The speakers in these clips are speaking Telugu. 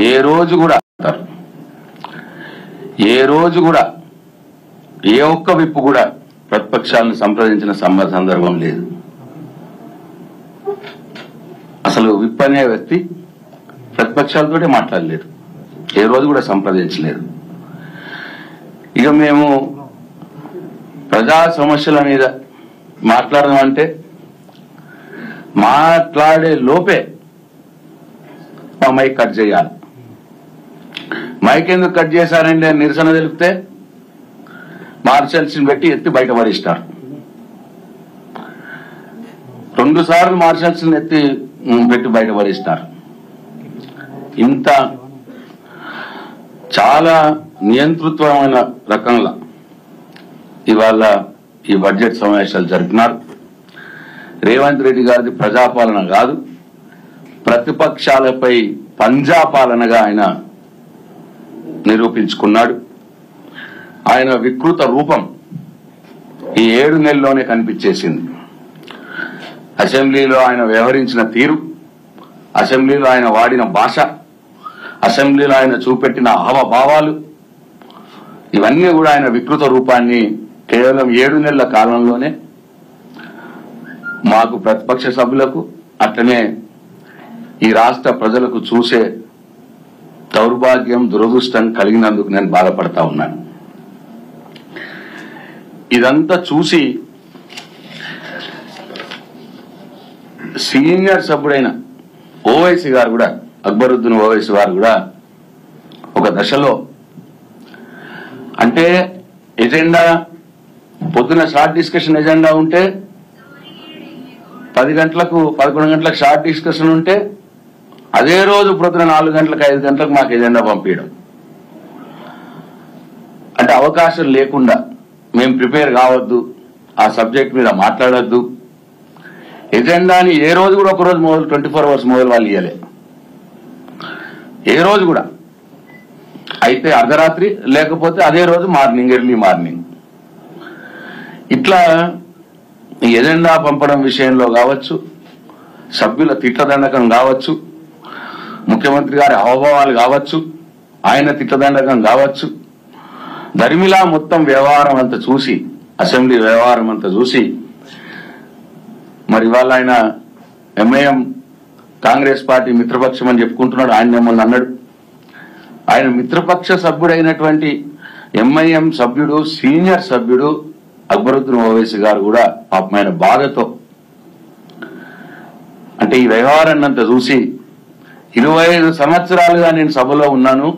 ఏ రోజు కూడా ఏ ఒక్క విప్పు కూడా ప్రతిపక్షాలను సంప్రదించిన సందర్భం లేదు. అసలు విప్ అనే వ్యక్తి ప్రతిపక్షాలతోటే మాట్లాడలేదు, ఏ రోజు కూడా సంప్రదించలేదు. ఇక మేము ప్రజా సమస్యల మీద మాట్లాడదామంటే మాట్లాడే లోపే మా మైక్ కట్ చేయాలి. మైక్ ఎందుకు కట్ చేశారండి అని నిరసన తెలిపితే మార్షల్స్ని పెట్టి ఎత్తి బయటపడిస్తారు. 2 సార్లు మార్షల్స్ని ఎత్తి పెట్టి బయటపడిస్తారు. ఇంత చాలా నియంతృత్వమైన రకంగా ఇవాళ ఈ బడ్జెట్ సమావేశాలు జరిపినారు. రేవంత్ రెడ్డి గారిది ప్రజాపాలన కాదు, ప్రతిపక్షాలపై పంజాపాలనగా ఆయన నిరూపించుకున్నాడు. ఆయన వికృత రూపం ఈ 7 నెలల్లోనే కనిపించేసింది. అసెంబ్లీలో ఆయన వ్యవహరించిన తీరు, అసెంబ్లీలో ఆయన వాడిన భాష, అసెంబ్లీలో ఆయన చూపెట్టిన హావభావాలు, ఇవన్నీ కూడా ఆయన వికృత రూపాన్ని కేవలం 7 నెలల కాలంలోనే మాకు ప్రతిపక్ష సభ్యులకు అట్లనే ఈ రాష్ట్ర ప్రజలకు చూసే దౌర్భాగ్యం, దురదృష్టం కలిగినందుకు నేను బాధపడతా ఉన్నాను. ఇదంతా చూసి సీనియర్ సభ్యుడైన ఓవైసీ గారు కూడా, అక్బరుద్దీన్ ఓవైసీ గారు కూడా ఒక దశలో అంటే ఎజెండా పొద్దున షార్ట్ డిస్కషన్ ఎజెండా ఉంటే 10 గంటలకు 11 గంటలకు షార్ట్ డిస్కషన్ ఉంటే అదే రోజు పొద్దున 4 గంటలకు 5 గంటలకు మాకు ఎజెండా పంపించడం. అంటే అవకాశం లేకుండా మేము ప్రిపేర్ కావద్దు, ఆ సబ్జెక్ట్ మీద మాట్లాడద్దు, ఎజెండాని ఏ రోజు కూడా ఒక రోజు మొదలు 24 అవర్స్ మొదలు వాళ్ళు ఇవ్వలే, ఏ రోజు కూడా. అయితే అర్ధరాత్రి లేకపోతే అదే రోజు మార్నింగ్, ఎర్లీ మార్నింగ్. ఇట్లా ఈ ఎజెండా పంపడం విషయంలో కావచ్చు, సభ్యుల తిట్లదండకం కావచ్చు, ముఖ్యమంత్రి గారి హావభావాలు కావచ్చు, ఆయన తిట్లదండకం కావచ్చు, దరిమిలా మొత్తం వ్యవహారం అంతా చూసి, అసెంబ్లీ వ్యవహారం అంతా చూసి, మరి ఇవాళ ఆయన ఎంఐఎం కాంగ్రెస్ పార్టీ మిత్రపక్షం అని చెప్పుకుంటున్నాడు. ఆయన మిమ్మల్ని అన్నాడు. ఆయన మిత్రపక్ష సభ్యుడైనటువంటి ఎంఐఎం సభ్యుడు, సీనియర్ సభ్యుడు అక్బరుద్దీన్ ఓవైసీ గారు కూడా పాపమైన బాధతో, అంటే ఈ వ్యవహారాన్ని అంతా చూసి 25 సంవత్సరాలుగా నేను సభలో ఉన్నాను,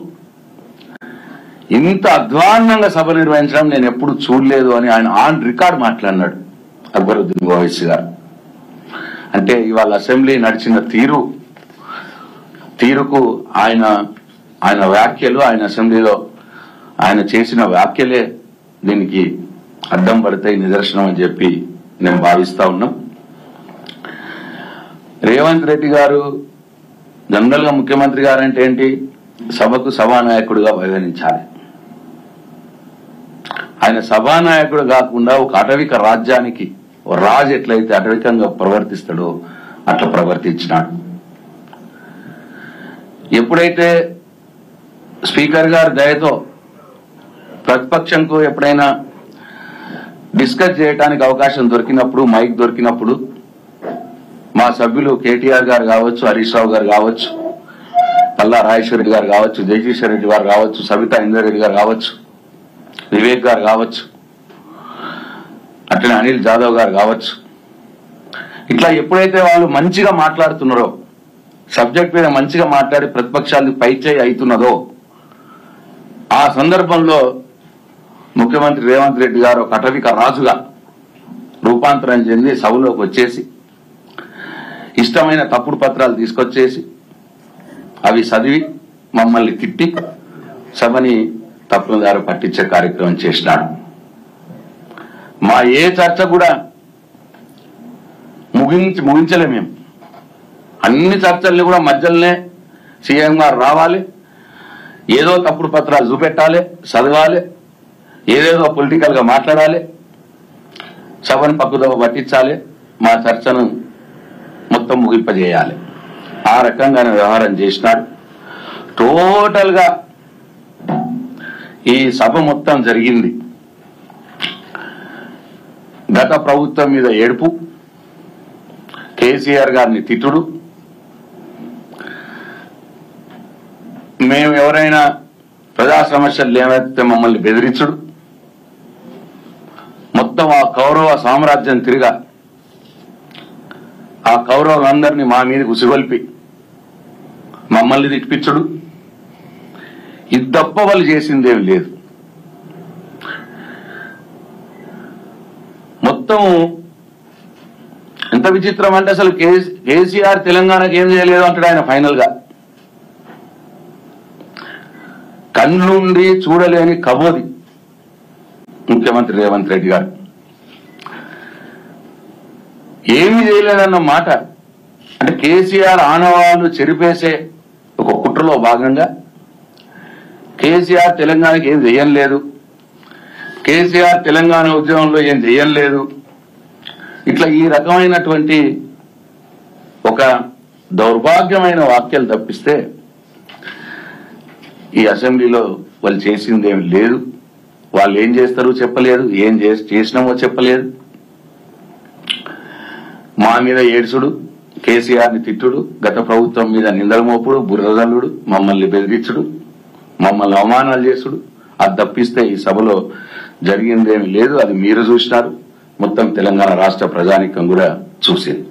ఇంత అధ్వాన్నంగా సభ నిర్వహించడం నేను ఎప్పుడు చూడలేదు అని ఆయన ఆన్ రికార్డ్ మాట్లాడినాడు అక్బరుద్దీన్ ఓవైసీ గారు. అంటే ఇవాళ అసెంబ్లీ నడిచిన తీరుకు ఆయన వ్యాఖ్యలు, ఆయన అసెంబ్లీలో ఆయన చేసిన వ్యాఖ్యలే దీనికి అడ్డం పడతాయి, నిదర్శనం అని చెప్పి నేను భావిస్తా ఉన్నాం. రేవంత్ రెడ్డి గారు జనరల్ గా ముఖ్యమంత్రి గారు అంటే ఏంటి, సభకు సభానాయకుడిగా పరిగణించాలి. ఆయన సభానాయకుడు కాకుండా ఒక అటవిక రాజ్యానికి రాజు ఎట్లయితే అటవికంగా ప్రవర్తిస్తాడో అట్లా ప్రవర్తించినాడు. ఎప్పుడైతే స్పీకర్ గారి దయతో ప్రతిపక్షంకు ఎప్పుడైనా డిస్కస్ చేయడానికి అవకాశం దొరికినప్పుడు, మైక్ దొరికినప్పుడు మా సభ్యులు కేటీఆర్ గారు కావచ్చు, హరీష్ రావు గారు కావచ్చు, పల్లా రాజేశ్వర రెడ్డి గారు కావచ్చు, జయకిషన్ రెడ్డి గారు కావచ్చు, సబితా ఇంద్రారెడ్డి గారు కావచ్చు, వివేక్ గారు కావచ్చు, అట్లనే అనిల్ జాదవ్ గారు కావచ్చు, ఇట్లా ఎప్పుడైతే వాళ్ళు మంచిగా మాట్లాడుతున్నారో, సబ్జెక్ట్ మీద మంచిగా మాట్లాడి ప్రతిపక్షాన్ని పైచేయి అవుతున్నదో, ఆ సందర్భంలో ముఖ్యమంత్రి రేవంత్ రెడ్డి గారు ఒక అటవిక రాజుగా రూపాంతరం చెంది సభలోకి వచ్చేసి ఇష్టమైన తప్పుడు పత్రాలు తీసుకొచ్చేసి అవి చదివి మమ్మల్ని తిట్టి సభని తప్పుదారి పట్టించే కార్యక్రమం చేసినాడు. మా ఏ చర్చ కూడా ముగించలే. మేము అన్ని చర్చల్ని కూడా మధ్యలోనే సీఎం గారు రావాలి, ఏదో తప్పుడు పత్రాలు చూపెట్టాలి, చదవాలి, ఏదేదో పొలిటికల్ గా మాట్లాడాలి, సభను పక్కుదోవ పట్టించాలి, మా చర్చను మొత్తం ముగింపజేయాలి. ఆ రకంగా వ్యవహారం చేసినాడు. టోటల్ గా ఈ సభ మొత్తం జరిగింది గత ప్రభుత్వం మీద ఏడుపు, కేసీఆర్ గారిని తిట్టుడు, మేము ఎవరైనా ప్రజా సమస్యలు లేవైతే మమ్మల్ని బెదిరించుడు, మొత్తం ఆ కౌరవ సామ్రాజ్యం తిరిగా ఆ కౌరవులందరినీ మా మీద ఉసిగొల్పి మమ్మల్ని తిట్టించుడు, ఇది తప్ప వాళ్ళు చేసిందేమి లేదు. మొత్తం ఎంత విచిత్రం అంటే అసలు కేసీఆర్ తెలంగాణకి ఏం చేయలేదు అంటాడు ఆయన. ఫైనల్ గా కళ్ళుండి చూడలేని కబోది ముఖ్యమంత్రి రేవంత్ రెడ్డి గారు. ఏమీ చేయలేదన్న మాట అంటే కేసీఆర్ ఆనవాళ్లు చెరిపేసే ఒక కుట్రలో భాగంగా కేసీఆర్ తెలంగాణకి ఏం చేయలేదు, కేసీఆర్ తెలంగాణ ఉద్యమంలో ఏం చేయలేదు, ఇట్లా ఈ రకమైనటువంటి ఒక దౌర్భాగ్యమైన వాక్యాలు తప్పిస్తే ఈ అసెంబ్లీలో వాళ్ళు చేసిందేమి లేదు. వాళ్ళు ఏం చేస్తారో చెప్పలేదు, ఏం చేసినామో చెప్పలేదు. మా మీద ఏడ్చుడు, కేసీఆర్ని తిట్టుడు, గత ప్రభుత్వం మీద నిందల మోపుడు, బుర్రదల్లుడు, మమ్మల్ని బెదిరించుడు, మమ్మల్ని అవమానాలు చేసుడు, అది తప్పిస్తే ఈ సభలో జరిగిందేమి లేదు. అది మీరు చూసినారు, మొత్తం తెలంగాణ రాష్ట్ర ప్రజానీకం కూడా చూసింది.